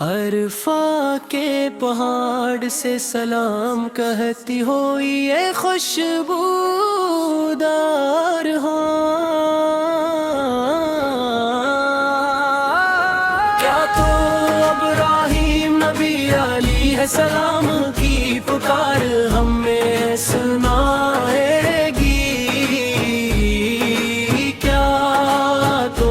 عرفہ کے پہاڑ سے سلام کہتی ہو یہ خوشبودار کیا تو ابراہیم نبی علیہ السلام کی پکار ہمیں سنائے گی؟ کیا تو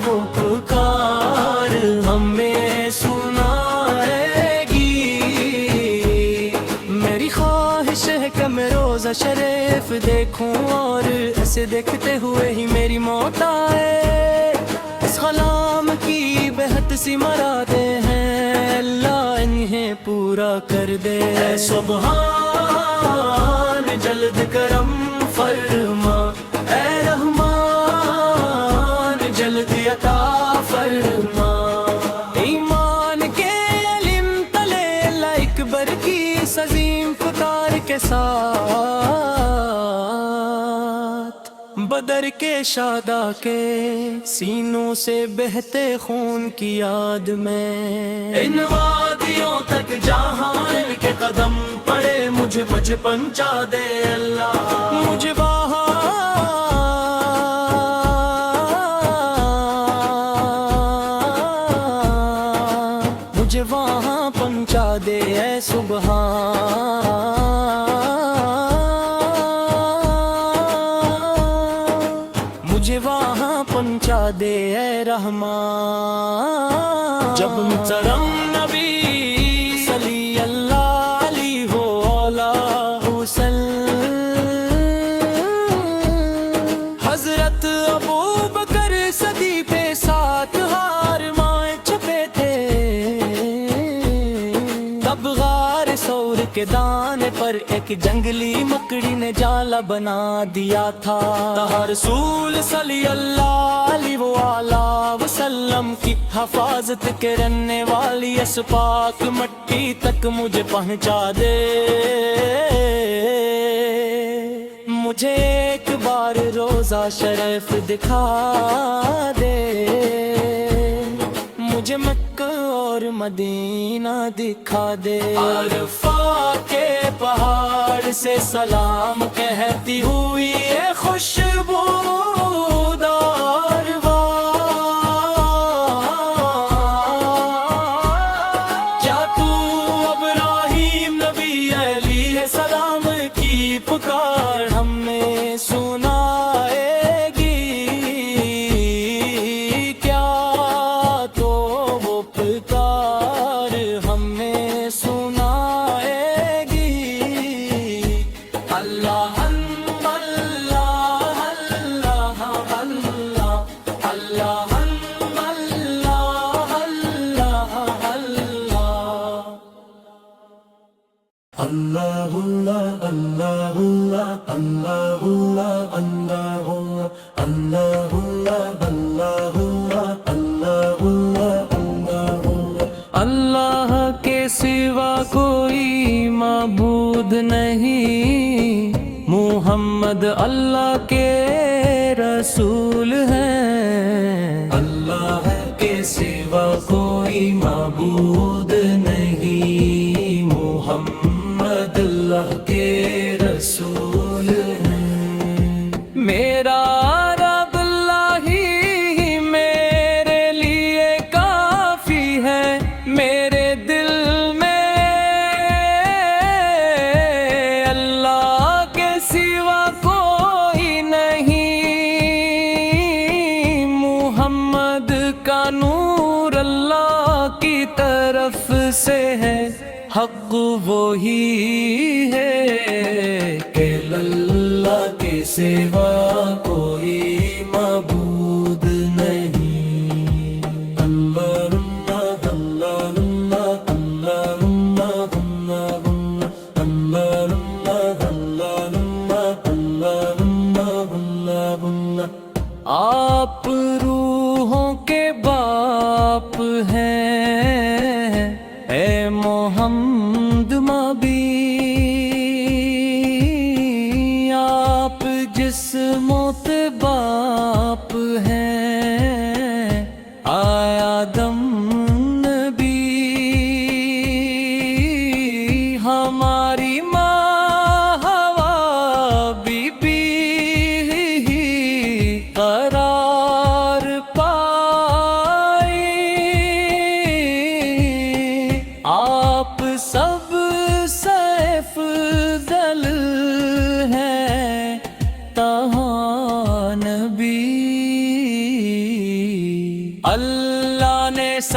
وہ پکار ہمیں سنائے گی؟ میری خواہش ہے کہ میں روزہ شریف دیکھوں اور اسے دیکھتے ہوئے ہی میری موت آئے۔ اس غلام کی بہت سی مرادیں ہیں، اللہ انہیں پورا کر دے۔ اے سبحان جلد کرم فرما، اے رحمان جلد عطا فرما۔ ایمان کے علم تلے اللہ اکبر کی عظیم پکار کے ساتھ بدر کے شہدا کے سینوں سے بہتے خون کی یاد میں ان وادیوں تک جہاں ان کے قدم پڑے مجھے پہنچا دے اللہ، مجھے وہاں پہنچا دے اے سبحان، مجھے وہاں پہنچا دے اے رحمان۔ جب محترم نبی صلی اللہ علیہ وآلہ وسلم حضرت ابو بکر صدیق پہ ساتھ ہار مائیں چھپے تھے، تب غار ثور کے دانے پر ایک جنگلی مکڑی نے جالا بنا دیا تھا۔ رسول صلی اللہ علیہ وآلہ وسلم کی حفاظت کرنے والی اس پاک مٹی تک مجھے پہنچا دے، مجھے ایک بار روزہ شریف دکھا دے، مجھے مکہ اور مدینہ دکھا دے۔ عرفہ کے پہاڑ سے سلام کہتی ہوئی یہ خوشبودار کیا تو ابراہیم نبی علیہ السلام کی پکار ہمیں سنائے گی؟ کیا تو وہ پکار ہمیں سنائے گی؟ اللہ اللہ اللہ اللہ اللہ اللہ اللہ اللہ اللہ اللہ کے سوا کوئی معبود نہیں، محمد اللہ کے رسول ہیں۔ اللہ کے سوا کوئی معبود نہیں، محمد اللہ کے رسول ہیں۔ میرا رب اللہ ہی میرے لیے کافی ہے، میرے دل میں اللہ کے سوا کوئی نہیں، محمد کا نور اللہ کی طرف سے ہے، حق وہی ہے کہ اللہ کے سوا کوئی معبود نہیں۔ اللہ اللہ اللہ اللہ آپ روحوں کے باپ ہیں اے محمد مبی، آپ جسموں کے باپ ہیں آدم نبی۔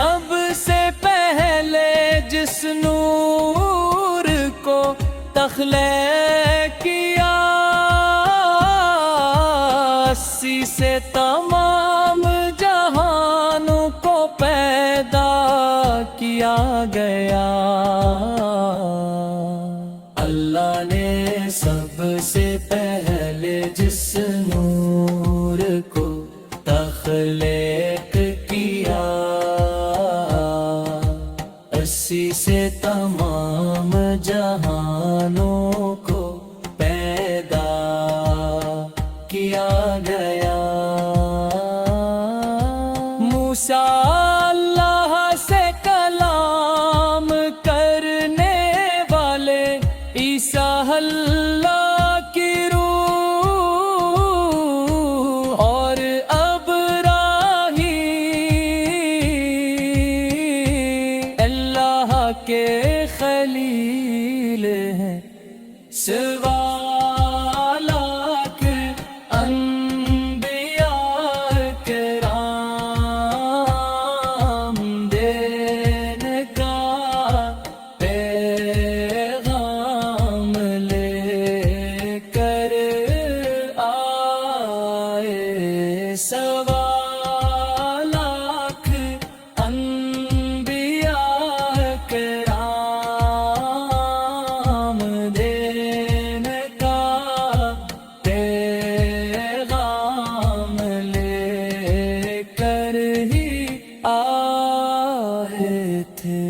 سب سے پہلے جس نور کو تخلیق کیا، اسی سے تمام جہانوں کو پیدا کیا گیا۔ اللہ نے سب سے پہلے جس نور کو تخلیق کیا، اسی سے تمام جہانوں کو پیدا کیا گیا۔ موسیٰ اللہ سے کلام کرنے والے، عیسیٰ اللہ کی روح، اور ابراہیم اللہ کے خلیل ہیں۔ سوا لاکھ انبیاء کرام دین کا پیغام لے کر آئے۔ سوا لاکھ انبیاء کرام دین کا پیغام لے کر ہی آئے تھے۔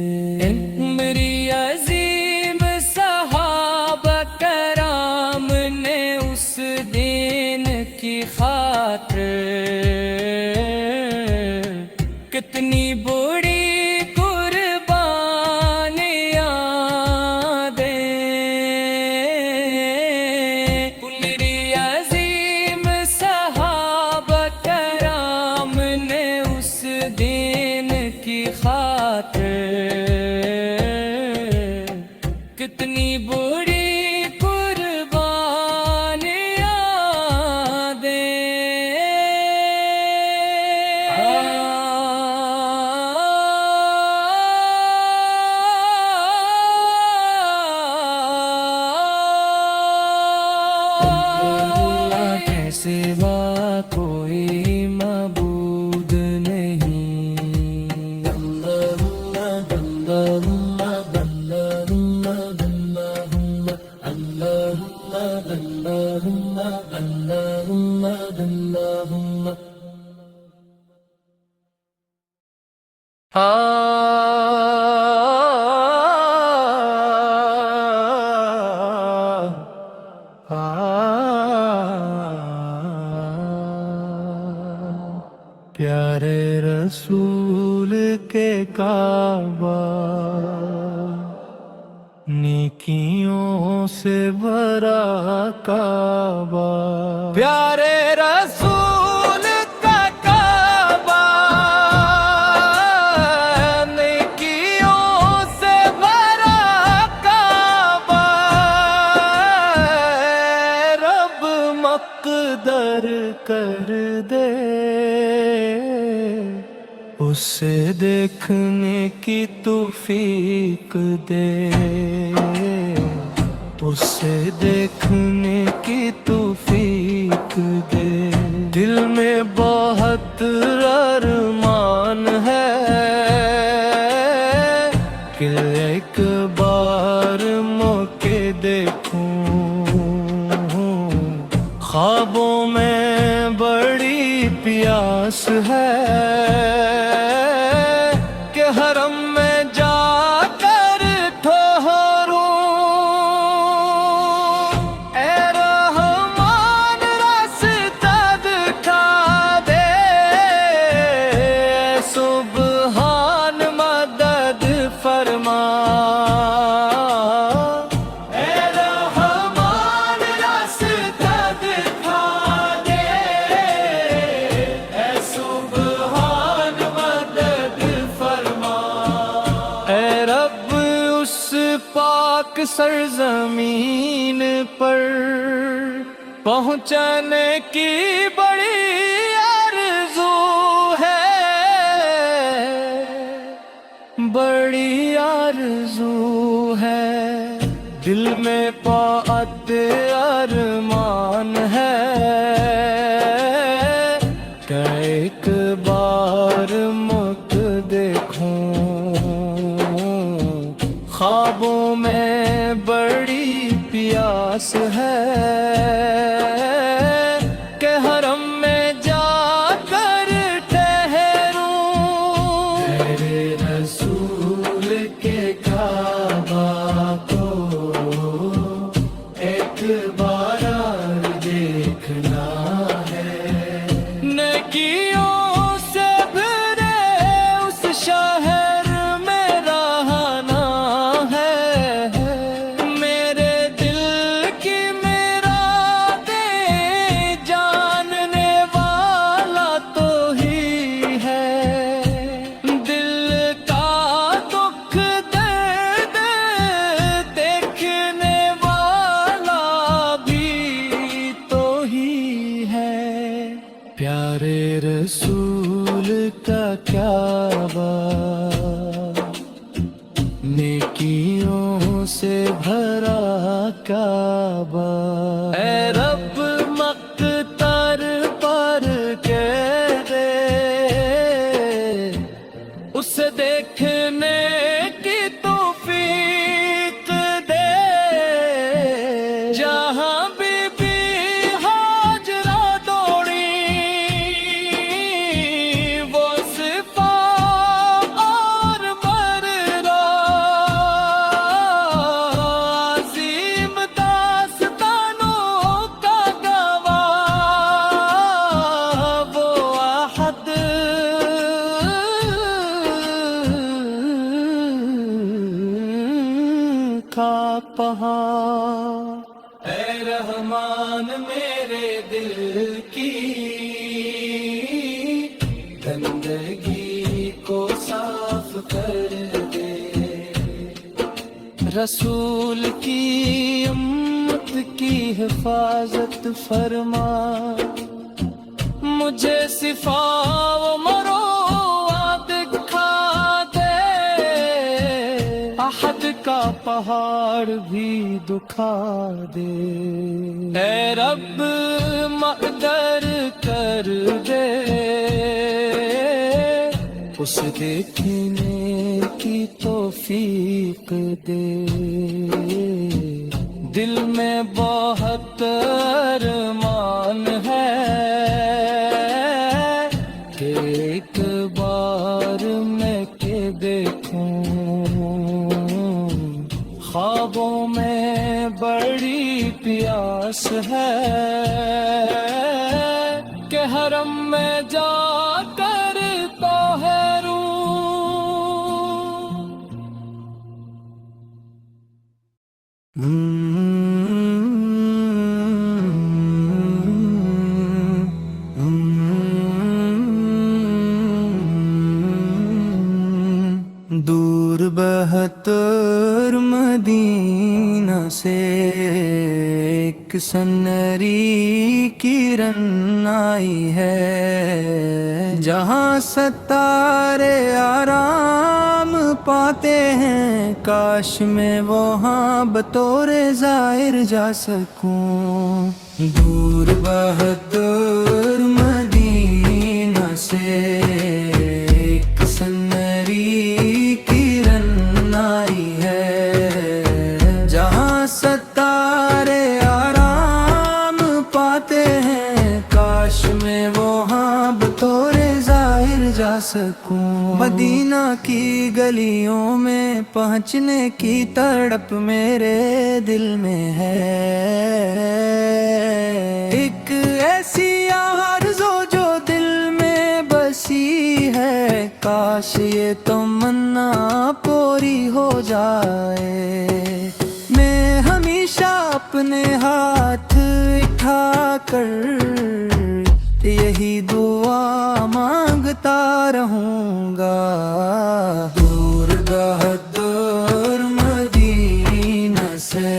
میری عظیم صحابہ کرام نے اس دین کی خاطر کتنی بڑی قربانیاں دیں۔ میری عظیم صحابہ کرام نے اس دین کی خاطر کتنی بڑی قربانیاں دیں۔ اللہ کے سوا کوئی معبود نہیں۔ اللہ اللہ اللہ اللہ اللہ اللہ اللہ اللہ اللہ۔ پیارے رسول کے کعبہ، نیکیوں سے بھرا کعبہ، پیارے رسول کا کعبہ، نیکیوں سے بھرا کعبہ، رب مقدر کر دے اسے دیکھنے کی توفیق دے، اسے دیکھنے کی توفیق دے۔ دل میں بہت ارمان ہے کہ ایک بار موقع دیکھوں، خوابوں میں بڑی پیاس ہے کہ حرم میں جا کر ٹھہروں۔ اے رحمان راستہ دکھا دے، اے سبحان مدد فرما۔ پاک سرزمین پر پہنچنے کی بڑی آرزو ہے، بڑی آرزو ہے، دل میں بہت ارمان ہے کہ ایک بار مجھ دیکھوں، خوابوں میں بڑی پیاس ہے کہ حرم میں جا کر ٹھہروں، تیرے رسول کے کعبہ کو ایک بار دیکھنا ہے، نیکیوں سے بھرے اس شہر میں رہنا ہے، میرے دل کی مرادیں جاننے والا تو ہی ہے، دل کا دکھ درد دیکھنے والا بھی تو ہی ہے، پیارے رسول کا کعبہ نیکیوں سے بھرا کعبہ، اے رب مقتر پر کہہ دے اسے دیکھنے کی توفیق دے، جہاں بی بی ہاجرہ دوڑی وہ صفا اور بررا، عظیم داستانوں کا گواہ وہ احد کا پہاڑ، اے رحمان میرے دل کی گندگی کو صاف کر دے، رسول کی امت کی حفاظت فرما، مجھے صفا و مروہ دکھا دے، احد کا پہاڑ بھی دکھا دے، اے رب مقدر کر دے اسے دیکھنے کی توفیق دے، دل میں بہت ارمان ہے کہ ایک بار میں کے دیکھوں، خوابوں میں بڑی پیاس ہے کہ حرم میں جا کر طاہروں۔ دور بہتر مدینہ سے ایک سنری کرن آئی ہے، جہاں ستارے آرام پاتے ہیں، کاش میں وہاں بطور زائر جا سکوں۔ دور بہتر مدینہ سے ایک سنری کرن آئی ہے، جہاں ستارے آرام پاتے ہیں، کاش میں وہاں بطور ظاہر جا سکوں۔ مدینہ کی گلیوں میں پہنچنے کی تڑپ میرے دل میں ہے، ایک ایسی آرزو جو دل میں بسی ہے، کاش یہ تمنا پوری ہو جائے۔ میں ہمیشہ اپنے ہاتھ اٹھا کر یہی دعا مانگتا رہوں گا، دور بہتر مدینہ سے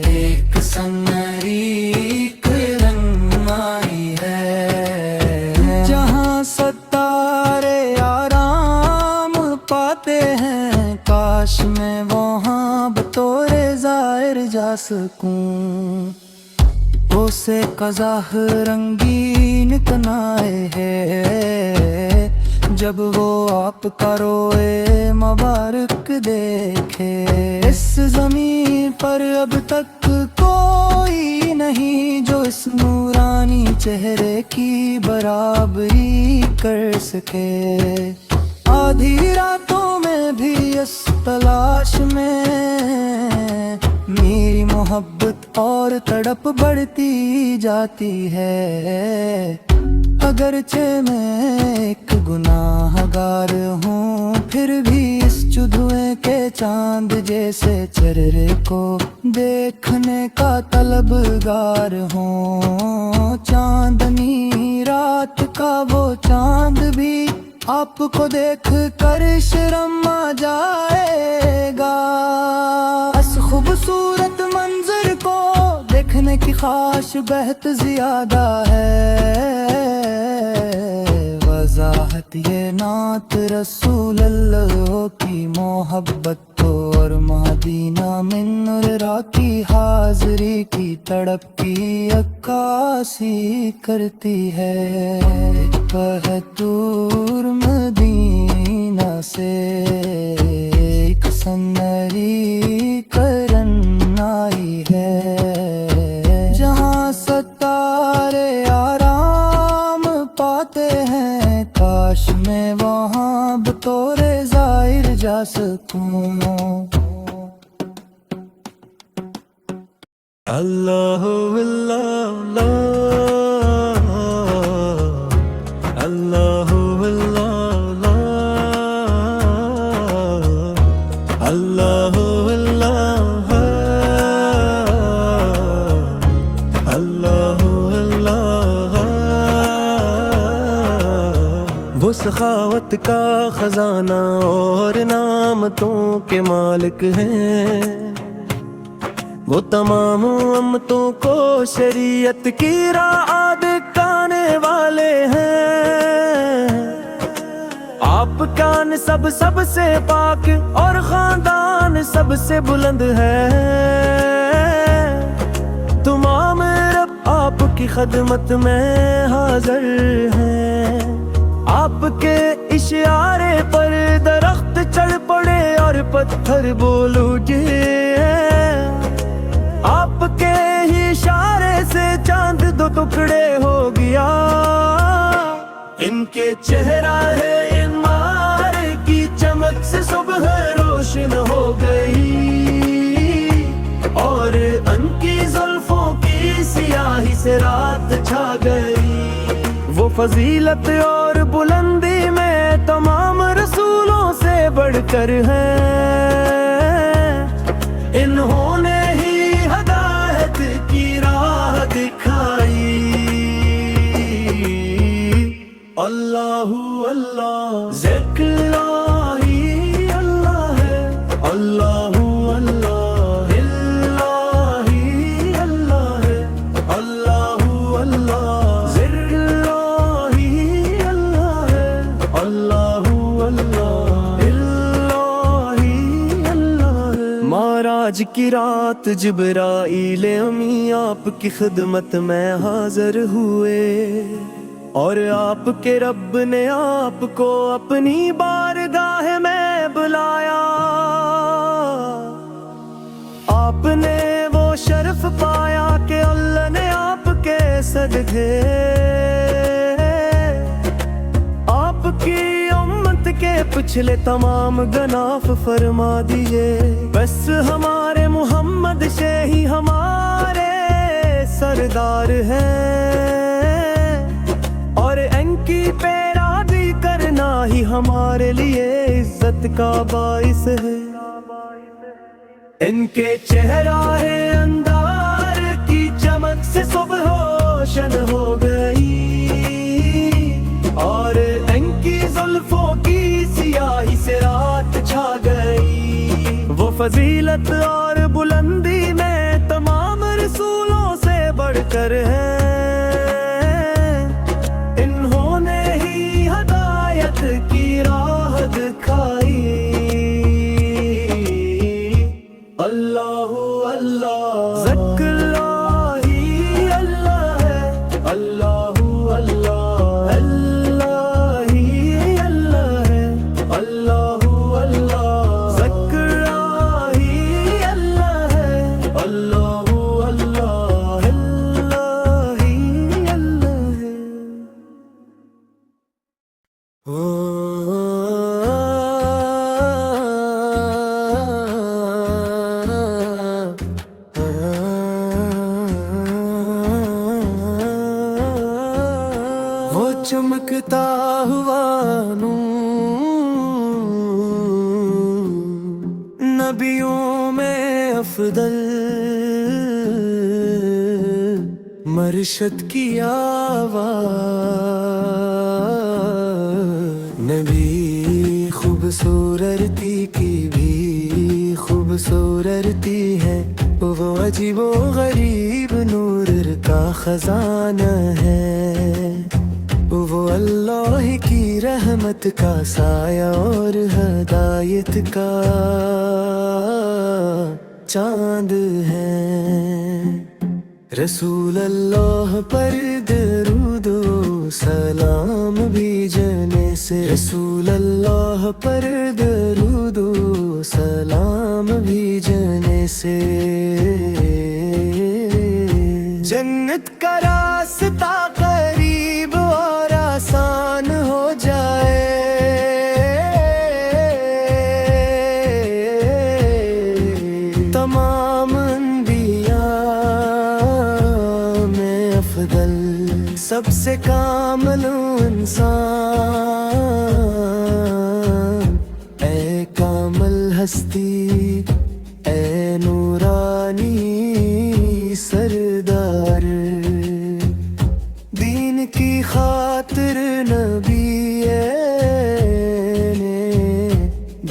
ایک سنری کرن آئی ہے، جہاں ستارے آرام پا پاتے ہیں، کاش میں وہاں بطور زائر جا سکوں۔ اسے قزح رنگین کنائے ہے، جب وہ آپ کا روئے مبارک دیکھے۔ اس زمین پر اب تک کوئی نہیں جو اس نورانی چہرے کی برابری کر سکے۔ آدھی راتوں میں بھی اس تلاش میں میری محبت اور تڑپ بڑھتی جاتی ہے۔ اگرچہ میں ایک گناہ گار ہوں، پھر بھی اس چدھویں کے چاند جیسے چہرے کو دیکھنے کا طلبگار ہوں۔ چاندنی رات کا وہ چاند بھی آپ کو دیکھ کر شرما جائے گا۔ اس خوبصورت منظر کو دیکھنے کی خواہش بہت زیادہ ہے۔ وضاحت یہ نعت رسول اللہ کی محبت تو اور مدینہ منورہ کی حاضری کی تڑپ کی عکاسی کرتی ہے۔ بہت دور مدینہ سے ایک سنہری کرن آئی ہے، جہاں ستارے آرام پاتے ہیں، کاش میں وہاں بطور زائر جا سکوں۔ اللہ اللہ اللہ اللہ اللہ وہ سخاوت کا خزانہ اور نعمتوں کے مالک ہیں، وہ تمام امتوں کو شریعت کی راہ دکھانے والے ہیں۔ آپ کا نسب سب سے پاک اور خاندان سب سے بلند ہے۔ تمام رب آپ کی خدمت میں حاضر ہیں۔ آپ کے اشارے پر درخت چڑھ پڑے اور پتھر بول اٹھے۔ آپ کے ہی اشارے سے چاند دو ٹکڑے ہو گیا۔ ان کے چہرہ ہے انوار کی چمک سے صبح روشن ہو گئی، اور ان کی زلفوں کی سیاہی سے رات چھا گئی۔ وہ فضیلت اور بلندی میں تمام رسولوں سے بڑھ کر ہیں، انہوں نے ہی ہدایت کی راہ دکھائی۔ اللہ اللہ ذکر الہی اللہ ہے، اللہ اللہ الہی اللہ ہے، اللہ اللہ ذکر الہی اللہ ہے، اللہ اللہ الہی اللہ ہے۔ معراج کی رات جبرائیل امی آپ کی خدمت میں حاضر ہوئے، اور آپ کے رب نے آپ کو اپنی بارگاہ میں بلایا۔ آپ نے وہ شرف پایا کہ اللہ نے آپ کے صدقے آپ کی امت کے پچھلے تمام گناہ فرما دیے۔ بس ہمارے محمد سے ہی ہمارے سردار ہیں، اور ان کی پیروی کرنا ہی ہمارے لیے عزت کا باعث ہے۔ ان کے چہرہ اندار کی چمک سے صبح روشن ہو گئی، اور ان کی زلفوں کی سیاہی سے رات چھا گئی۔ وہ فضیلت اور بلندی میں تمام رسولوں سے بڑھ کر ہیں، انہوں نے ہی ہدایت کی راہ دکھائی۔ چمکتا ہوا نور، نبیوں میں افضل مرشد کی آواز، نبی خوبصورتی کی بھی خوبصورتی ہے، وہ عجیب و غریب نور کا خزانہ ہے، وہ اللہ کی رحمت کا سایہ اور ہدایت کا چاند ہے۔ رسول اللہ پر درود و سلام بھیجنے سے، رسول اللہ پر درود و سلام بھیجنے سے جنت کا راستہ قریب اور آسان ہو جائے، تمام انبیاء میں افضل سب سے کامل انسان، اے کامل ہستی، اے نورانی سردار، دین کی خاطر نبی نے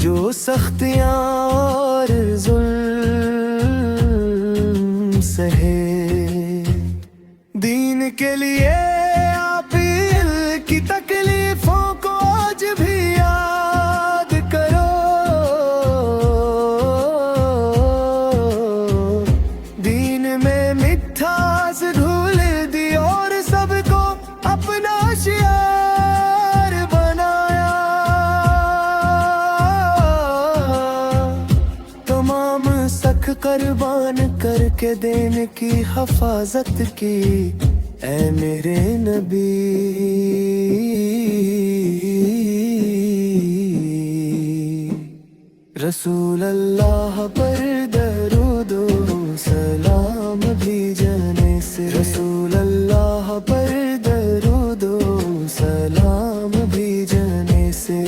جو سختیاں اور ظلم سہے، دین کے لیے آپ دل کی تکلیفوں کو آج بھی یاد کرو، دین میں مٹھاس ڈھول دی اور سب کو اپنا شعار بنایا، تمام سکھ قربان کر کے دین کی حفاظت کی، اے میرے نبی رسول اللہ پر درود و سلام بھیجنے سے، رسول اللہ پر درود و سلام بھیجنے سے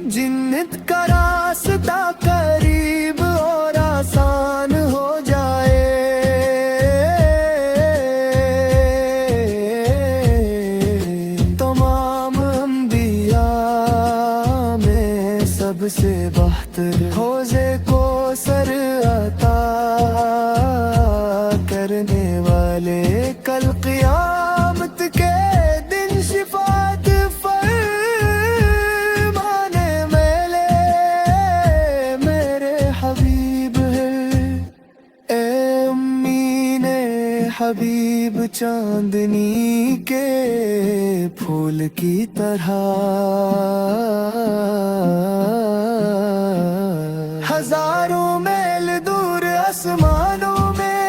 جنت کا راستہ قریب اور آسان ہو جائے، تمام انبیاء میں سب سے بہتر حوضے کو سر عطا کرنے والے، کل قیامت کے دن شفاعت فرمانے والے میرے حبیب ہیں، اے امین حبیب چاندنی کے پھول کی طرح، ہزاروں میل دور آسمانوں میں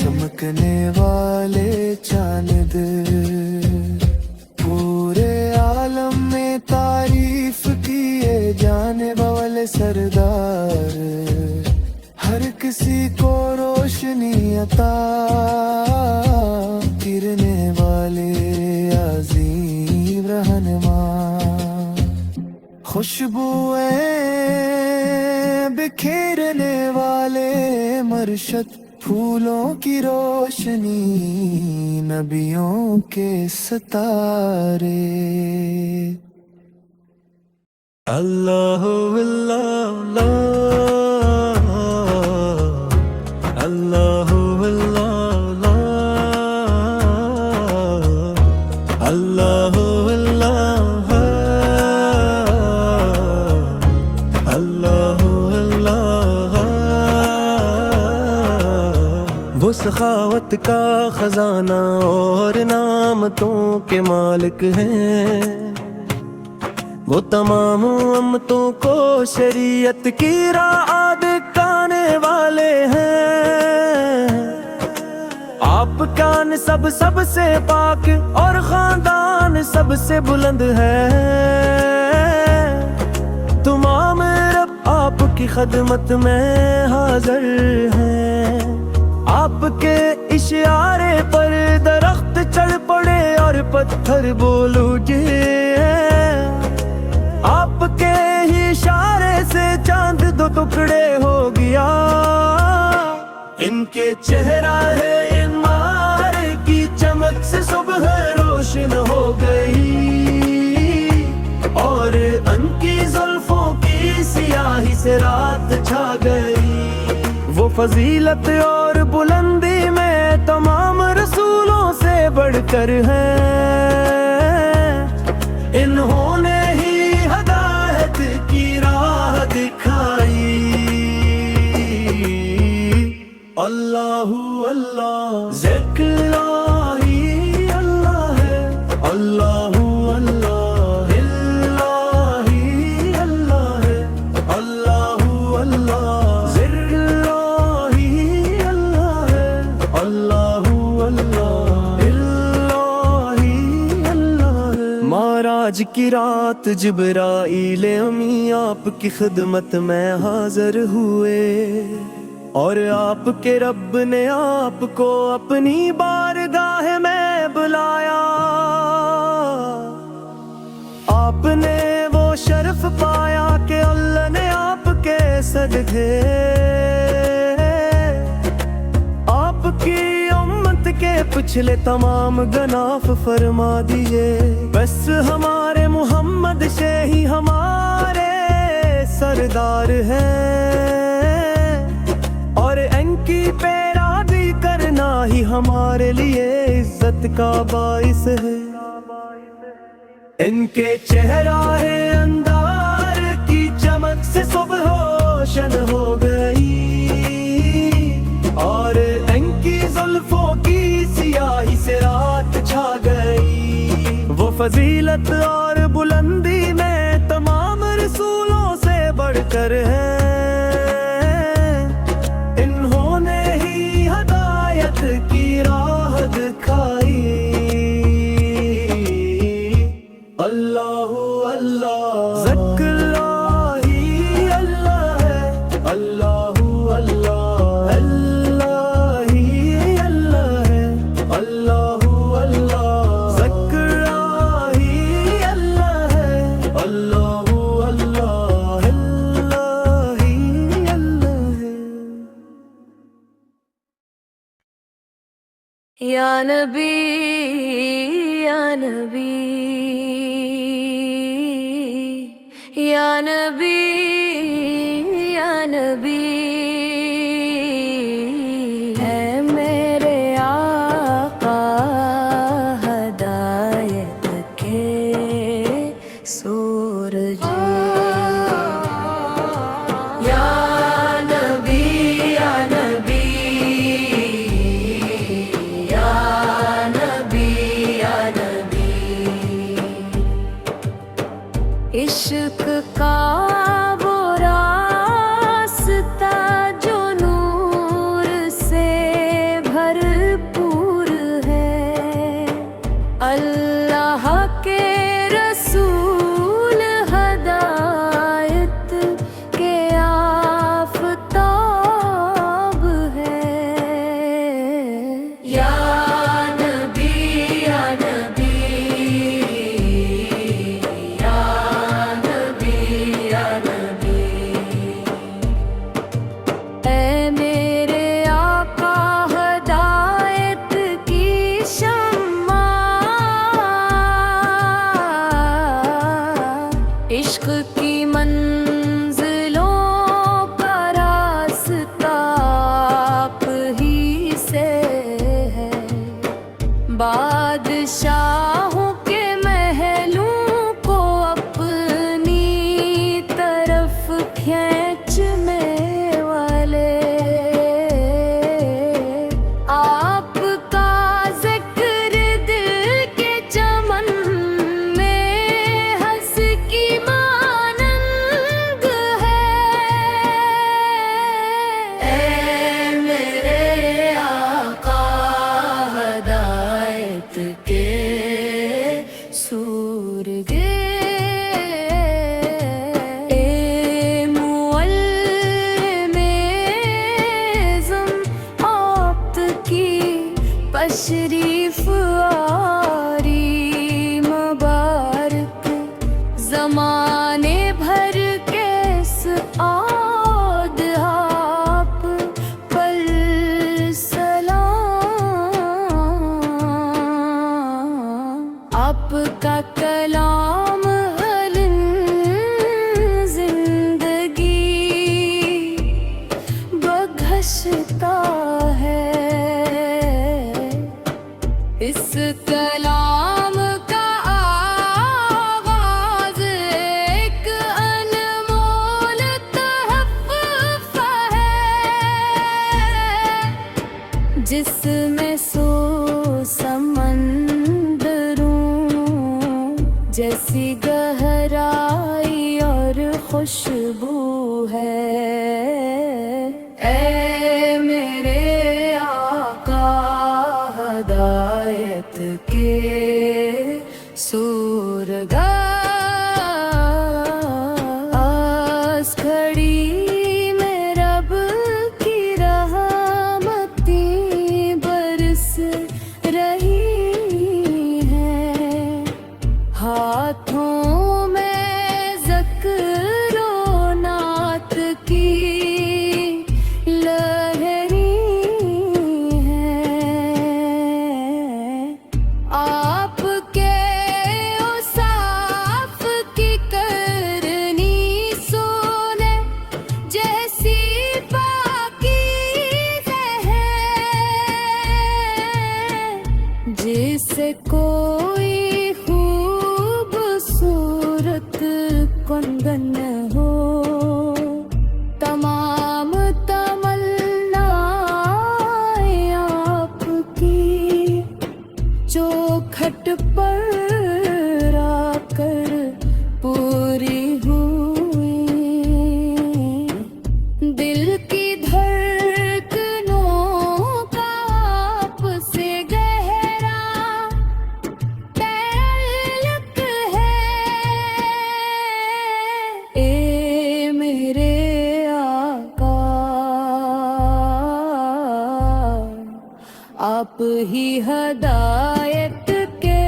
چمکنے والے چاند، پورے عالم میں تعریف کیے جانے والے سردار، ہر کسی کو روشنی عطا کرنے والے عظیم رہنما، خوشبوئیں بکھیرنے والے مرشد، پھولوں کی روشنی نبیوں کے ستارے، اللہ اللہ اللہ اللہ اللہ اللہ، وہ سخاوت کا خزانہ اور نعمتوں کے مالک ہیں، وہ تمام امتوں کو شریعت کی راہ دکھانے والے ہیں، آپ کا نسب سب سے پاک اور خاندان سب سے بلند ہے، تمام رب آپ کی خدمت میں حاضر ہیں، آپ کے اشارے پر درخت چڑھ پڑے اور پتھر بول اٹھے، آپ کے ہی اشارے سے چاند دو ٹکڑے ہو گیا۔ ان کے چہرہ ہے انوار کی چمک سے صبح روشن ہو گئی، اور ان کی زلفوں کی سیاہی سے رات چھا گئی۔ وہ فضیلت اور بلندی میں تمام رسولوں سے بڑھ کر ہیں، انہوں نے ہی ہدایت کی راہ دکھائی۔ اللہ اللہ ذکر اللہ ہی اللہ ہے، اللہ اللہ اللہ ہی اللہ ہے، اللہ اللہ ذکر اللہ ہی اللہ ہے، اللہ اللہ اللہ ہی اللہ ہے۔ معراج کی رات جبرائیل امی آپ کی خدمت میں حاضر ہوئے، اور آپ کے رب نے آپ کو اپنی بارگاہ میں بلایا۔ آپ نے وہ شرف پایا کہ اللہ نے آپ کے صدقے آپ کی امت کے پچھلے تمام گناہ فرما دیے۔ بس ہمارے محمد سے ہی ہمارے سردار ہیں، اور ان کی پیروی کرنا ہی ہمارے لیے عزت کا باعث ہے۔ ان کے چہرہ اندار کی چمک سے صبح روشن ہو گئی، اور ان کی زلفوں کی سیاہی سے رات چھا گئی۔ وہ فضیلت اور بلندی میں تمام رسولوں سے بڑھ کر ہیں، کی راہ دکھائی۔ اللہ اللہ ذکر اللہ ہی اللہ ہے، اللہ اللہ اللہ ہی اللہ ہے، اللہ اللہ ذکر اللہ ہی اللہ ہے، اللہ اللہ اللہ ہی اللہ ہے۔ یا نبی یا نبی یا نبی یا نبی، ہے میرے آقا ہدایت کے سورج۔ یا نبی یا نبی عشق کا وہ راستہ جو نور سے بھرپور ہے، اللہ کے رسول ہدایت کے آفتاب ہے۔ یا نبی یا نبی یا نبی یا نبی غلام حلن زندگی بگھشتا ہے، اس کلام کا آغاز ایک انمول تحفہ ہے، جس میں سو سمندروں جیسی گہرائی اور خوشبو ہے۔ اے میرے آقا ہدایت کے سورگا، آس کھڑی میں رب کی رحمتیں برس رہی ہیں، ہاتھوں میں ذکر و نعت کی لہری ہیں، آپ کے اوصاف کی کرنی سونے جیسی پاکیزہ ہے، جسے کوئی خوبصورت کندن ہو، تمام تمنائیں آپ کی چوکھٹ پر آ کر پوری ہوئی، دل کی دھڑکنوں کا آپ سے گہرا تعلق ہے۔ اے میرے آقا، آپ ہی ہدایت کے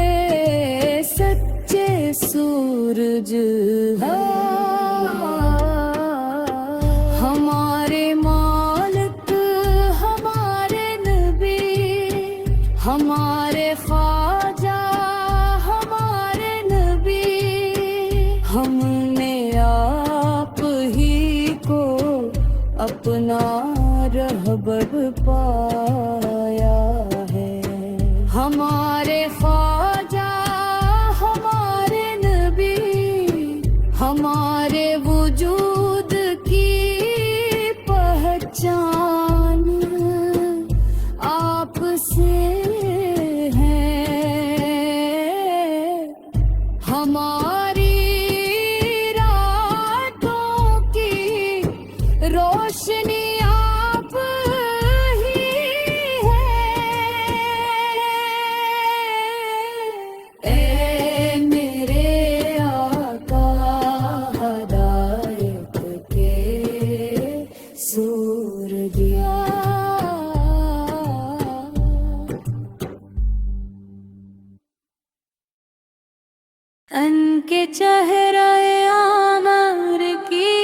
سچے سورج ہیں، ہمارے مالک ہمارے نبی، ہمارے خواجہ ہمارے نبی، ہم نے آپ ہی کو اپنا رہبر پایا ہے، ہمارے خواجہ ہمارے نبی، ہمارے وجود کی پہچان آپ سے ہے، ہماری راتوں کی روشنی آپ ہی ہے۔ اے میرے آقا ہدایت کے سورگیا، ان کے چہرہ عامر کی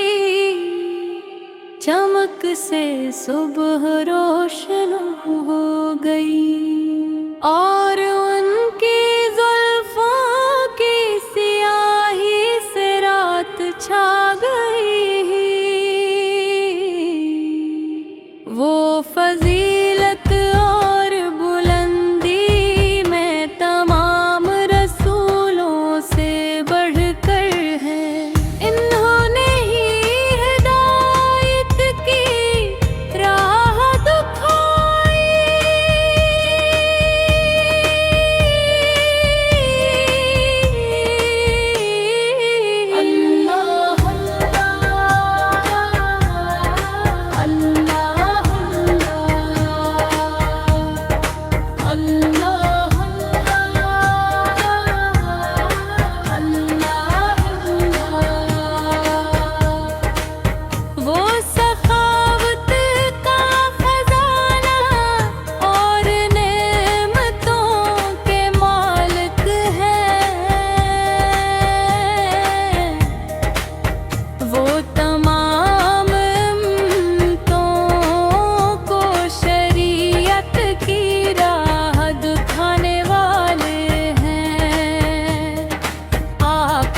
چمک سے صبح روشن ہو گئی، اور ان کی زلفوں کی سیاہی سے رات چھا گئی، وہ فضیلت اور بلندی میں تمام رسولوں سے بڑھ کر ہیں، انہوں نے ہی ہدایت کی راہ دکھائی،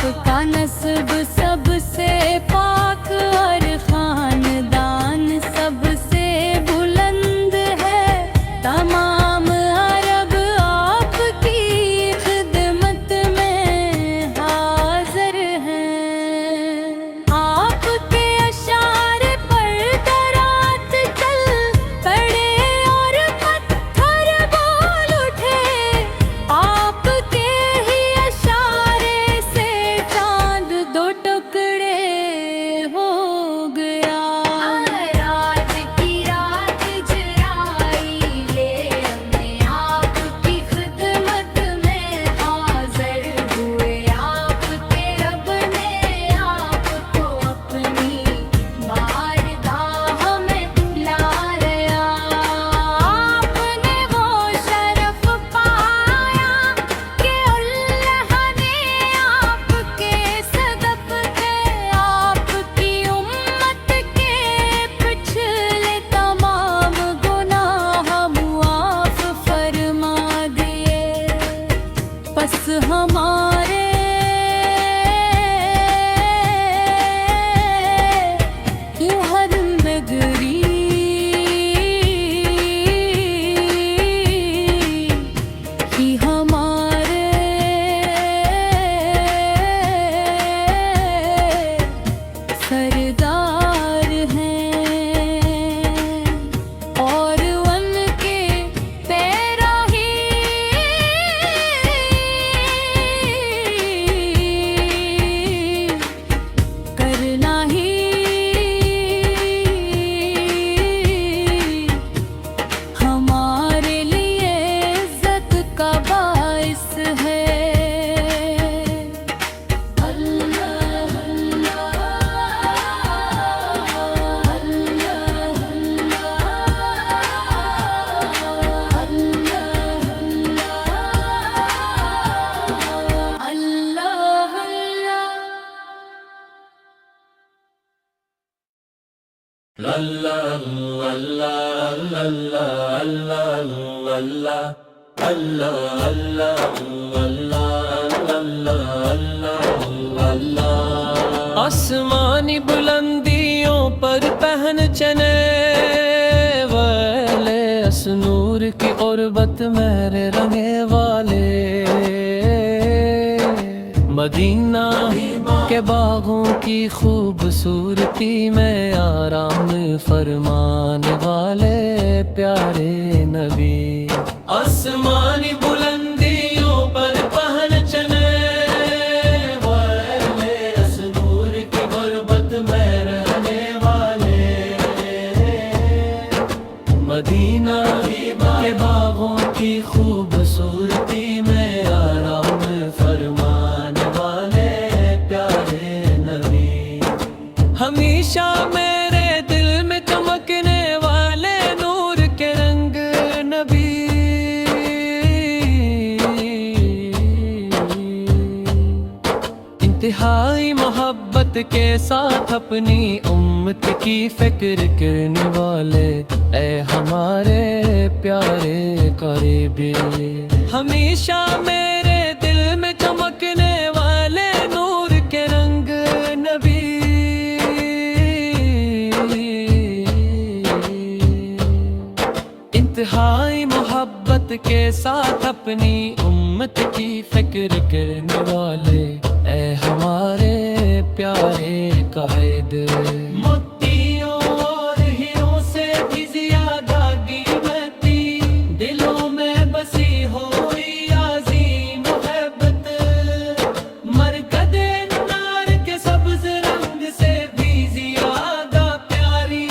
آپ کا نسب سب سے پاک اور خاندان سب سے بلند ہے، تمام عرب آپ کی خدمت میں حاضر ہیں۔ آپ کے اشعار پر درات چل پڑے اور پتھر بول اٹھے، آپ کے ہی اشارے سے چاند دو ٹکڑے ہو گیا۔ راج کی رات جرائی لے ہمیں آپ کی خدمت میں حاضر ہوئے، آپ کے رب نے آپ کو اپنی بارگاہ میں لایا۔ آپ نے وہ شرف پایا کہ اللہ نے آپ کے صدقے آپ کی امت کے پچھلے تمام گناہ معاف فرما دیے۔ پس ہمارے یہ ہر نگری ہی ہمارے سردار ہیں، اور ان کے پیرا ہی کرنا ہی ہمارے لیے عزت کا باعث ہے۔ اللہ اللہ آسمانی بلندیوں پر پہن چنے والے، اس نور کی قربت میرے رنگے والے، مدینہ کے باغوں کی خوبصورتی میں آرام فرمانے والے پیارے نبی۔ آسمانی بلندیوں پر پہن چنے والے، اس نور کی غربت میں رہنے والے، مدینہ کے باغوں کی خوبصورتی میں آرام فرمانے والے پیارے نبی۔ ہمیشہ میرے دل میں چمکنے والے نور کے رنگ نبی، انتہائی محبت کے ساتھ اپنی امت کی فکر کرنے والے، اے ہمارے پیارے قریبی۔ ہمیشہ میرے دل میں چمکنے والے نور کے رنگ نبی، انتہائی محبت کے ساتھ اپنی امت کی فکر کرنے والے، اے ہمارے پیارے قائد۔ موتیوں اور ہیروں سے بھی زیادہ قیمتی دلوں میں بسی ہوئی عظیم محبت، مرکز نار کے سبز رنگ سے بھی زیادہ پیاری،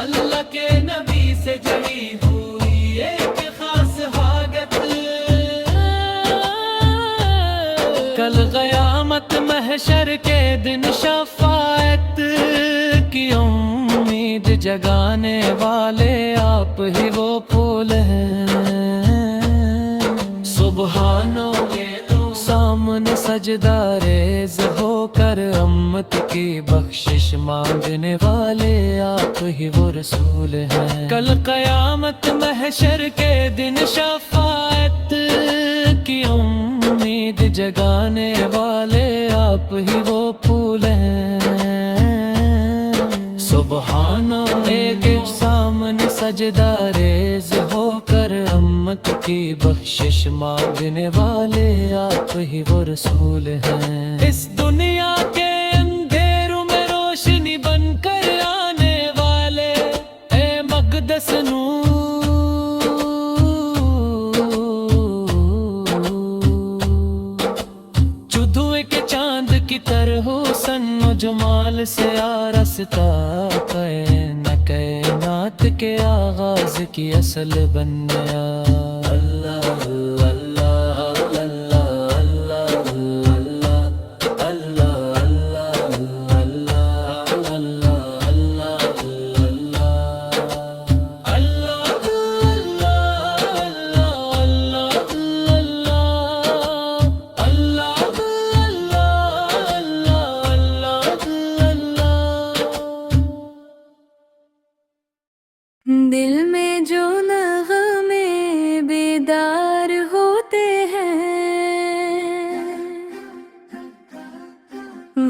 اللہ کے نبی سے جڑی ہوئی ایک خاص حاجت۔ کل قیامت محشر کے دن شفاعت کی امید جگانے والے آپ ہی وہ پھول ہیں، سبحانو سامنے سجدہ ریز ہو کر امت کی بخشش مانگنے والے آپ ہی وہ رسول ہیں۔ کل قیامت محشر کے دن شفاعت کی امید امید جگانے والے آپ ہی وہ پھول ہیں۔ سبحانہ ایک سامنے سجدہ ریز ہو کر امت کی بخشش مانگنے والے آپ ہی وہ رسول ہیں۔ اس دنیا کے اندھیروں میں روشنی بن کر آنے والے اے مقدس نور، جو دھوئے کے چاند کی طرح حسن و جمال سے آراستہ کائنات کے آغاز کی اصل بننے اللہ اللہ اللہ اللہ اللہ اللہ اللہ دل میں جو نغمے بیدار ہوتے ہیں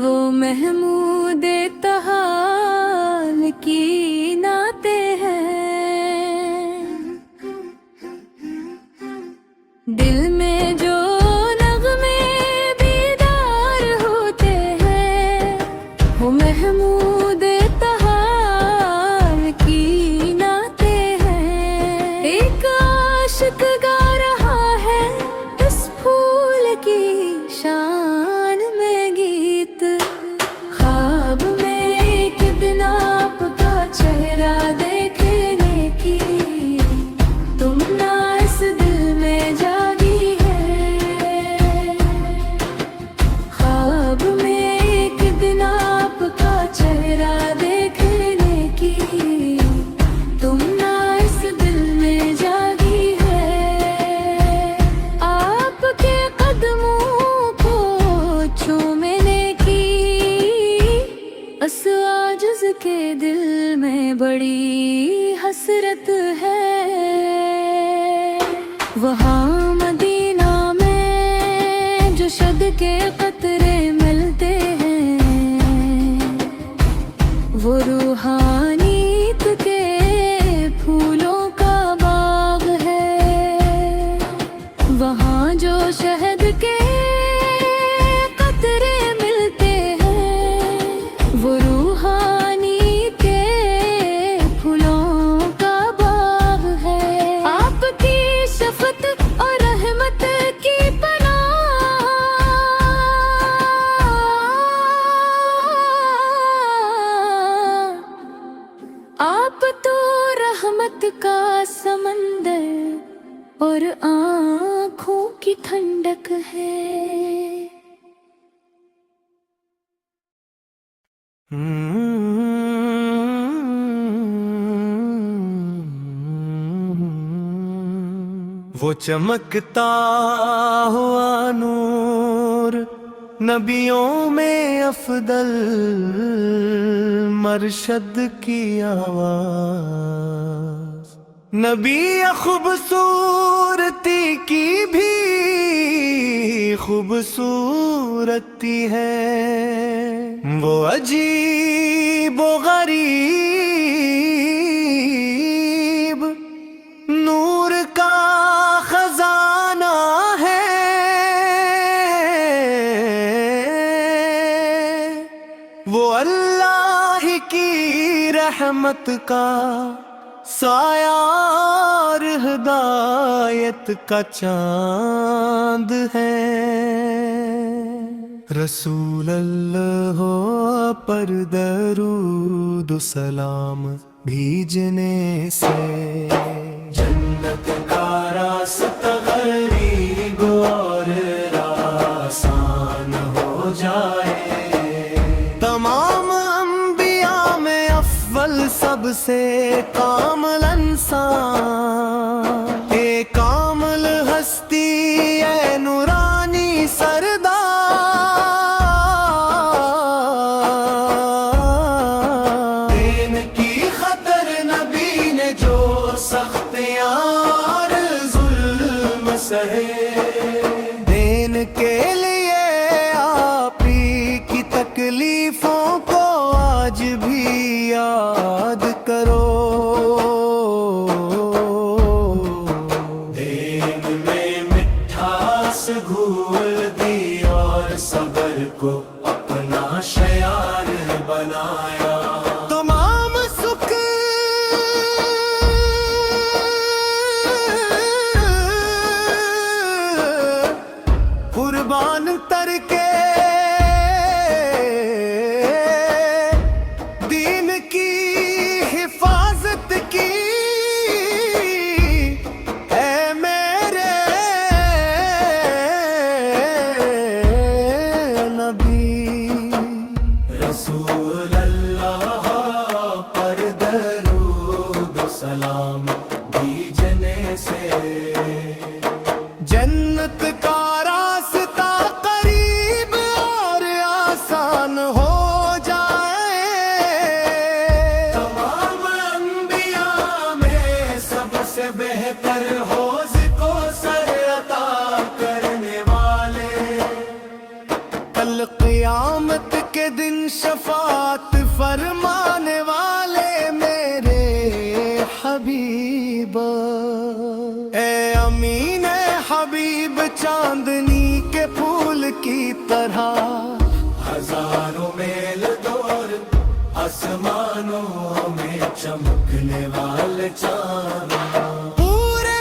وہ محمود تحال کی نعتیں ہیں۔ دل میں جو نغمے بیدار ہوتے ہیں وہ محمود تحال کی نعتیں ہیں۔ ایک عاشق گا رہا ہے اس پھول کی شان میں گیت، خواب میں ایک دن آپ کا چہرہ دیکھنے کی تمنا اس دل میں جاگی ہے۔ خواب میں ایک دن آپ کا چہرہ دیکھنے کی تمنا اس دل میں جاگی ہے۔ آپ کے قدموں کو چومنے کی اس عاجز کے دل میں بڑی حسرت ہے۔ وہاں مدینہ میں جو شد کے قطرے ملتے ہیں وہ روحانیت کے پھولوں کا باغ ہے۔ وہاں جو شہد کے قطرے ملتے ہیں وہ روحانیت کے پھولوں کا باغ ہے۔ آپ کی شفقت اور رحمت کی پناہ آپ تو رحمت کا سمندر اور آنکھوں کی ٹھنڈک ہے۔ وہ چمکتا ہوا نور نبیوں میں افضل مرشد کی آواز، نبی خوبصورتی کی بھی خوبصورتی ہے، وہ عجیب و غریب نور کا خزانہ ہے، وہ اللہ کی رحمت کا سایہ اور ہدایت کا چاند ہے۔ رسول اللہ پر درود و سلام بھیجنے سے جنت کا راستہ قریب اور آسان ہو جائے۔ تمام انبیاء میں افضل سب سے کامل انسان، اے کامل ہستی اے نورانی سردار، دین کی خطر نبی نے جو سختیاں اور ظلم سہے، دین کے سفر کو اپنا شیار بنایا تمام سکھ قربان تر کے دین کی حفاظت کی ہے میرے نبی رسول اللہ پر درود و سلام بھیجنے سے جنت کا راستہ قریب اور آسان ہو جائے تمام انبیاء میں سب سے بہتر حوض کو سر عطا کرنے والے کل قیامت کے دن شفاعت فرمانے والے میرے حبیب اے امین حبیب چاندنی کے پھول کی طرح ہزاروں میل دور آسمانوں میں چمکنے والے چاند پورے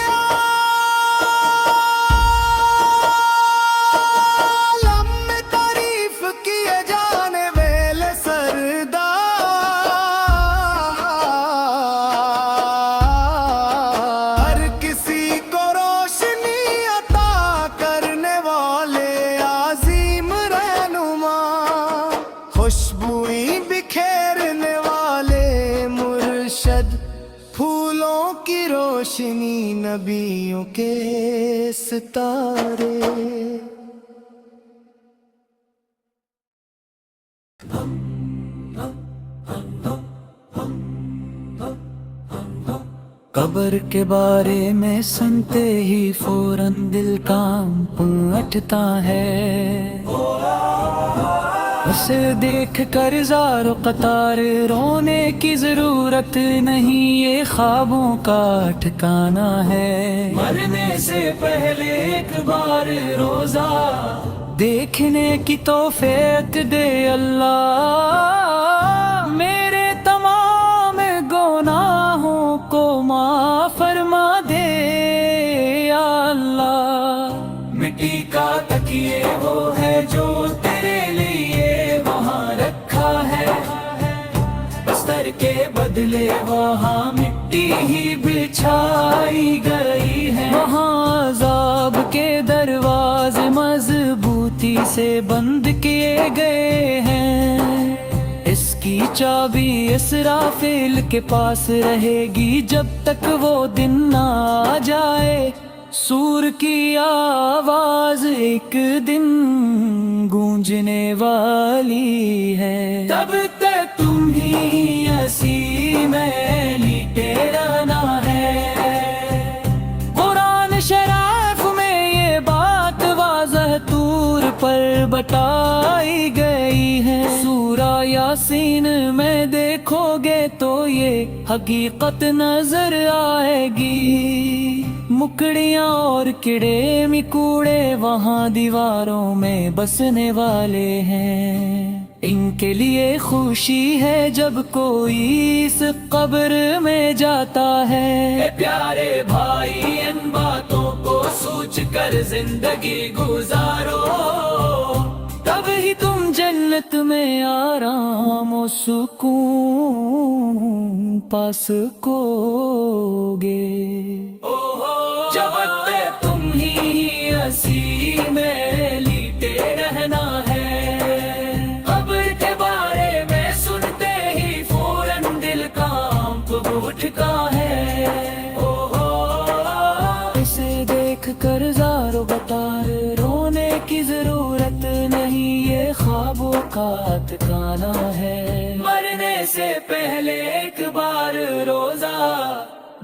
عالم میں تعریف کیے جانے والے سردار ہر کسی کو روشنی عطا کرنے والے عظیم رہنما خوشبوئی بکھیرنے والے مرشد پھولوں کی روشنی نبیوں کے ستارے قبر کے بارے میں سنتے ہی فوراً دل کانپ اٹھتا ہے اسے دیکھ کر زار و قطار رونے کی ضرورت نہیں یہ خوابوں کا ٹھکانہ ہے مرنے سے پہلے ایک بار روزہ دیکھنے کی توفیق دے اللہ میرے تمام گناہوں کو معاف فرما دے یا اللہ مٹی کا تکیے وہ ہے جو تیرے لیے وہاں رکھا ہے بستر کے بدلے وہاں مٹی ہی بچھائی گئی ہے وہاں عذاب کے دروازے مضبوطی سے بند کیے گئے ہیں اس کی چابی اسرافیل کے پاس رہے گی جب تک وہ دن نہ آ جائے سور کی آواز ایک دن گونجنے والی ہے تب تک تم ہی اسی میں لیٹے رہنا ہے قرآن شریف میں یہ بات واضح طور پر بتائی گئی ہے سورہ یاسین میں دیکھو گے تو یہ حقیقت نظر آئے گی مکڑیاں اور کیڑے مکوڑے وہاں دیواروں میں بسنے والے ہیں ان کے لیے خوشی ہے جب کوئی اس قبر میں جاتا ہے اے پیارے بھائی ان باتوں کو سوچ کر زندگی گزارو تب ہی تم جنت میں آرام و سکون پا سکوگے جب تک تم ہی اسی میں لیٹے رہنا ہے قبر کے بارے میں سنتے ہی فوراً دل کانپ اٹھتا ہے اسے دیکھ کر زار و بطار رونے کی ضرورت نہیں یہ خوابوں کا ٹھکانہ ہے مرنے سے پہلے ایک بار روزہ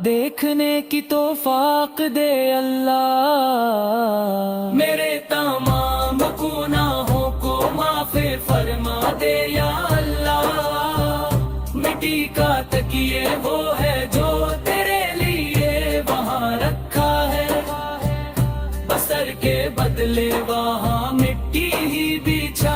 دیکھنے کی توفیق دے اللہ میرے تمام گناہوں کو معاف فرما دے یا اللہ مٹی کا تکیے وہ ہے جو تیرے لیے وہاں رکھا ہے بستر کے بدلے وہاں مٹی ہی بچھا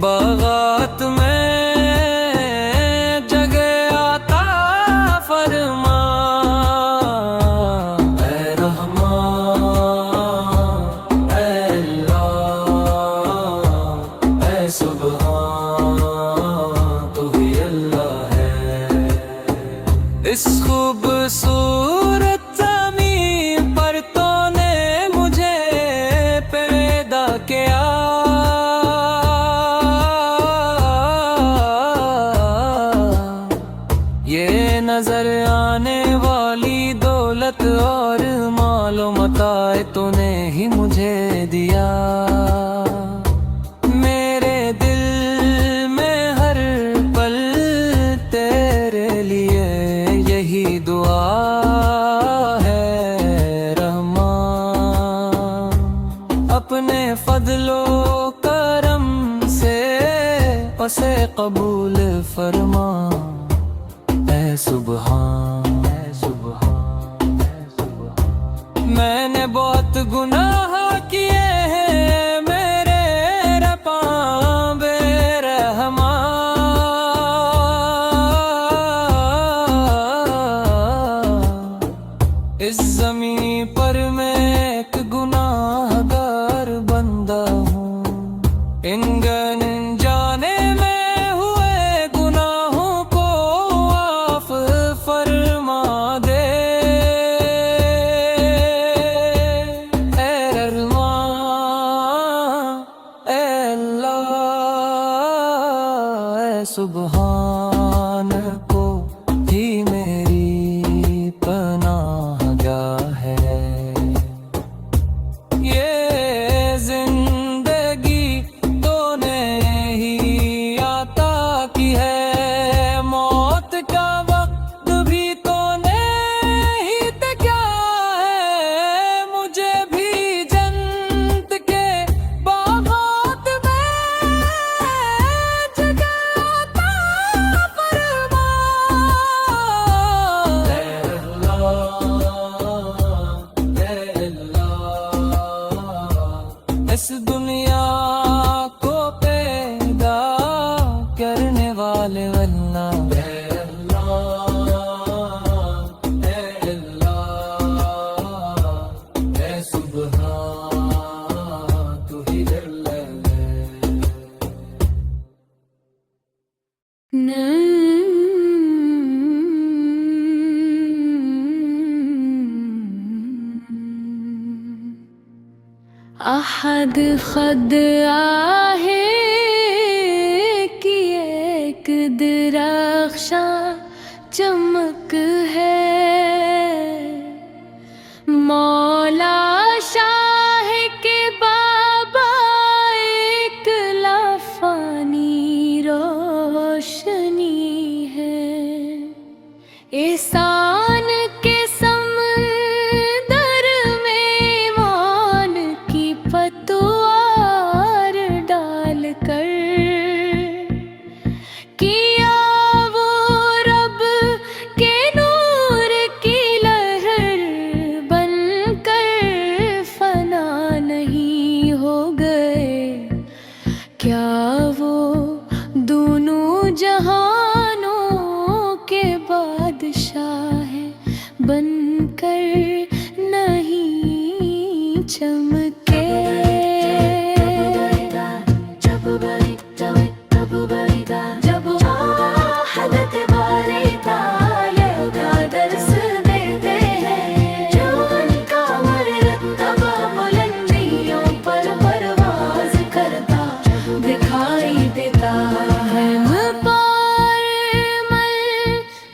باغات میں جگہ عطا فرما، اے رحمان اے اللہ اے سبحان، تو ہی اللہ ہے۔ اس خوبصورت زمین پر تو نے مجھے پیدا کیا، یہ نظر آنے والی دولت اور مال و متاع تو نے ہی مجھے دیا۔ میرے دل میں ہر پل تیرے لیے یہی دعا ہے رحمان، اپنے فضل و کرم سے اسے قبول فرما، اے سبحان اے سبحان اے سبحان۔ میں نے بہت گناہ کیے ہیں میرے رباں بے رحمان، اس زمین پر میں ایک گناہ گار بندہ ہوں، ان جانے میں ہوئے گناہوں کو معاف فرما دے، اے رحمان اے اللہ اے سبحان، کو ہی میری پناہ گاہ ہے۔ یہ زندگی تو نے ہی عطا کی ہے، موت کا وقت بھی تو نے ہی کیا ہے، مجھے بھی جنت کے باغات میں جگہ عطا فرما، اے اللہ اے اللہ، اس دنیا کو پیدا کرنے والے اللہ، اے اللہ اے اللہ اے سبحان، تو ہی اللہ ہے۔ احد خد آہے کی ایک درخشاں چمک ہے، مولا شاہ کے بابا ایک لافانی روشنی ہے، احسان کے سمندر میں ایمان کی پتوار ڈال کر کیا وہ رب کے نور کی لہر بن کر فنا نہیں ہو گئے، کیا وہ دونوں جہانوں کے بادشاہ بن کر نہیں چمکے؟ جب حضرت باری تعالیٰ کا درس دیتے ہیں، جو ان کا مرتبہ بلندیوں پر پرواز کرتا دکھائی دیتا ہے،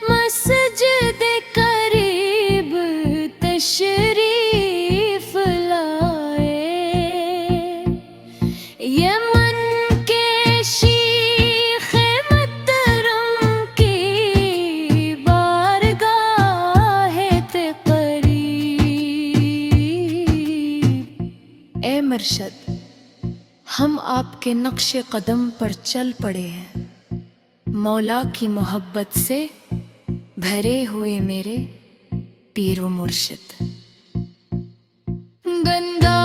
مسجد قریب تشریف لائے، یہ من کے شیخ محترم کی بارگاہ قریب۔ اے مرشد، ہم آپ کے نقش قدم پر چل پڑے ہیں، مولا کی محبت سے بھرے ہوئے میرے پیر و مرشد۔ Ganga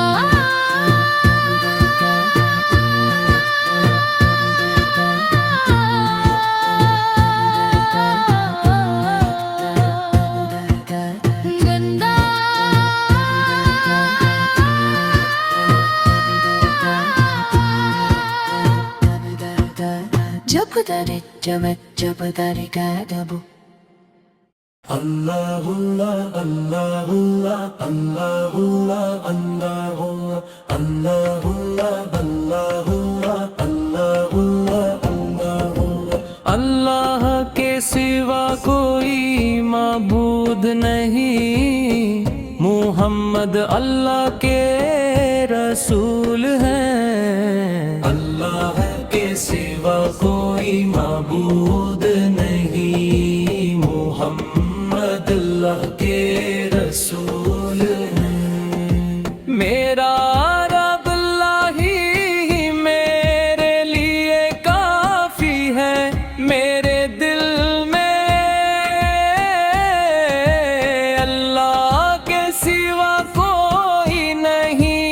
dari jamet jabadari gadabu. Allahullah, Allahullah, Allahullah, Allahullah, Allahullah, Allahullah, Allahullah, Allahullah. اللہ کے سوا کوئی معبود نہیں، محمد اللہ کے رسول ہیں۔ اللہ کے سوا کوئی معبود نہیں، محمد اللہ کے رسول ہیں۔ میرا رب اللہ ہی میرے لیے کافی ہے، میرے دل میں اللہ کے سوا کوئی نہیں،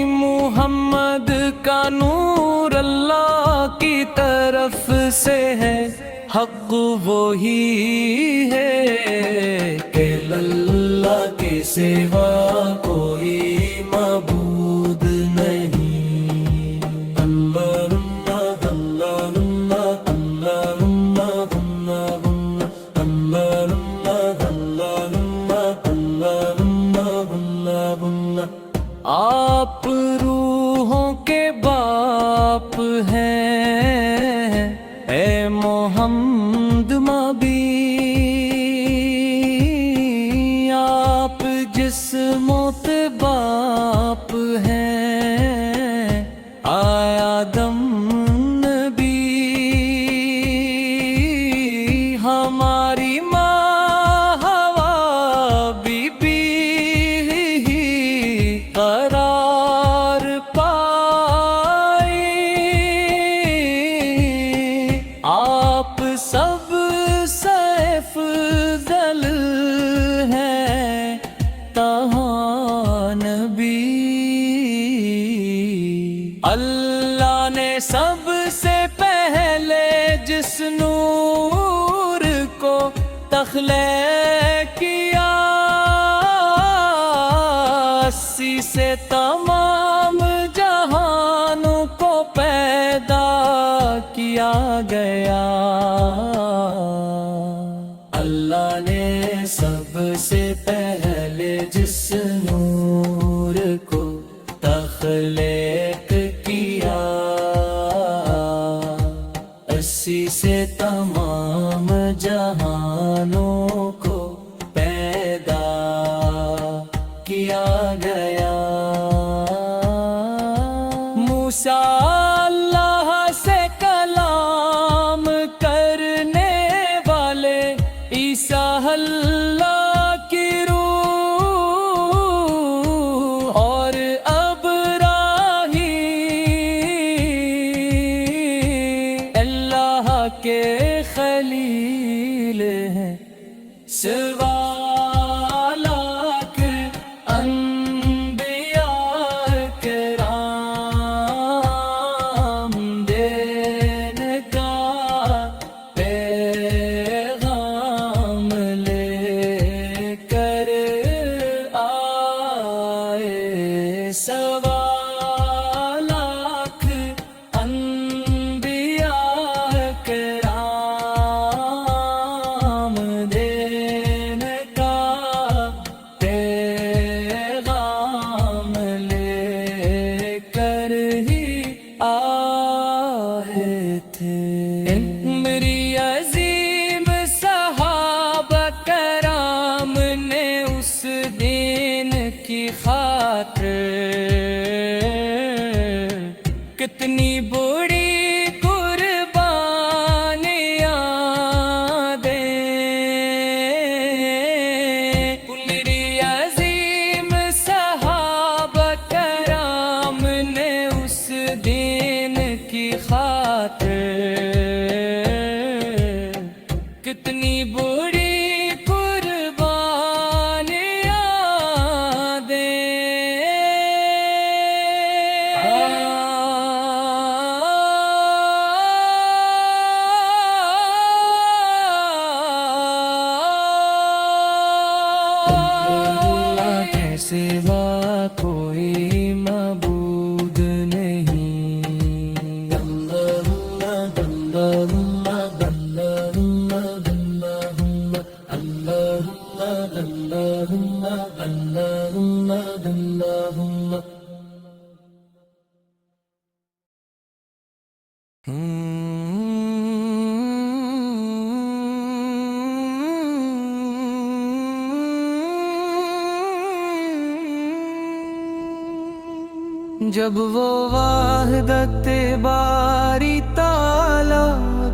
محمد کا نور اللہ کی طرف سے ہے، حق وہی ہے کہ اللہ کے سوا کوئی معبود نہیں۔ اللہ اللہ اللہ اللہ اللہ اللہ اللہ اللہ اللہ۔ آپ روحوں کے باپ ہیں اے محمد مبی، آپ جسموں کے باپ ہیں آیا دم نبی، ہماری ماں ہوا بی بی قرار پائی، آپ سب سے افضل ہیں تہاں نبی۔ اللہ نے سب سے پہلے جس نور کو تخلیق کیا، اسی سے تمام جہانوں کو پیدا کیا گیا۔ اللہ نے سب سے پہلے جس نور کو تخلیق کیا، اسی سے تمام جہانوں کو پیدا کیا گیا۔ موسیٰ اللہ سے کلام کرنے والے، عیسیٰ اللہ کی روح، اور ابراہیم اللہ کے خلیل ہیں۔ سوا لاکھ انبیاء کرام دین کا پیغام لے کر آئے، سوا لاکھ انبیاء کرام دین کا پیغام لے کر ہی آئے تھے۔ میری عظیم صحابہ کرام نے اس دین کی خاطر کتنی بڑی قربانیاں دیں، میری عظیم صحابہ کرام نے اس دین کی خاطر کتنی بڑی قربانیاں دیں۔ اللہ کے سوا کوئی معبود نہیں، اللہ اللہم اللہم اللہم اللہم جب وہ وحدت باری تعالی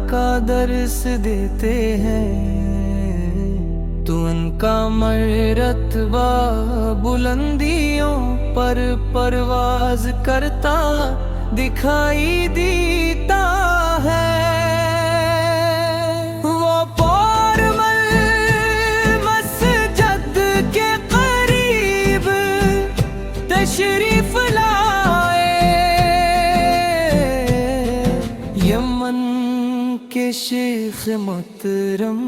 کا درس دیتے ہیں تو ان کا مرتبہ بلندیوں پر پرواز کرتا دکھائی دیتا ہے وہ پورمل مسجد کے قریب تشریف لائے یمن کے شیخ محترم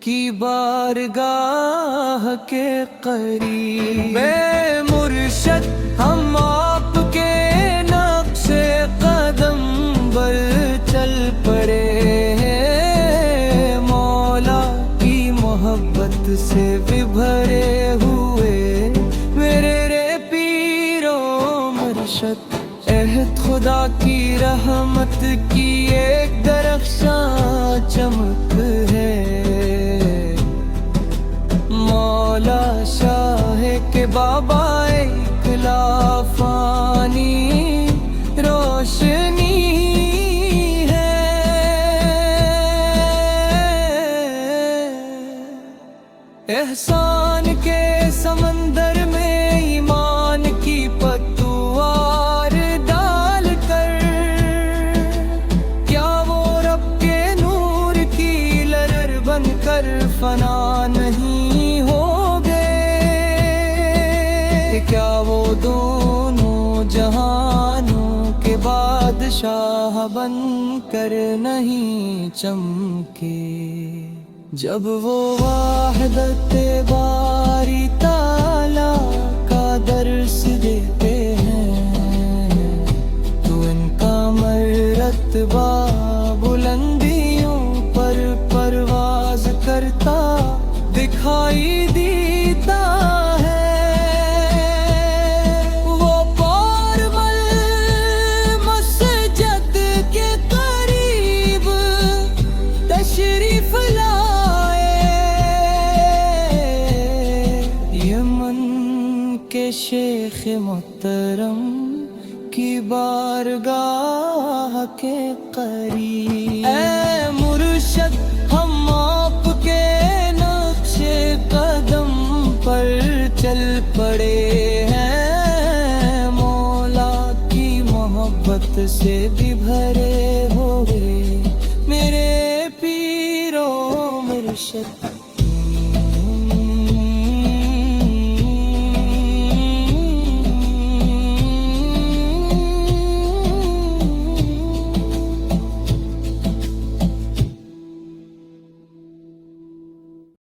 کی بارگاہ کے قریب اے مرشد ہم آپ کے نقش قدم پر چل پڑے ہیں مولا کی محبت سے بھی بھرے ہوئے میرے رے پیرو مرشد عہد خدا کی رحمت کی ایک درخشاں چمک ہے مولا شاہ کے بابا اکلا فانی روشنی ہے احسان کے سمندر میں ایمان کی پتوار ڈال کر کیا وہ رب کے نور کی لہر بن کر فنا نہیں ہو گئے کیا وہ دونوں جہانوں کے بادشاہ بن کر نہیں چمکے جب وہ وحدت باری تعالی کا درس دیتے ہیں تو ان کا مرتبہ بلندیوں پر پرواز کرتا دکھائی دیتا ہے وہ پورمل مسجد کے قریب تشریف لائے یمن کے شیخ محترم کی بارگاہ کے قریب اے مرشد ہم آپ کے نقش قدم پر چل پڑے ہیں مولا کی محبت سے بھی بھرے ہوئے میرے پیرو مرشد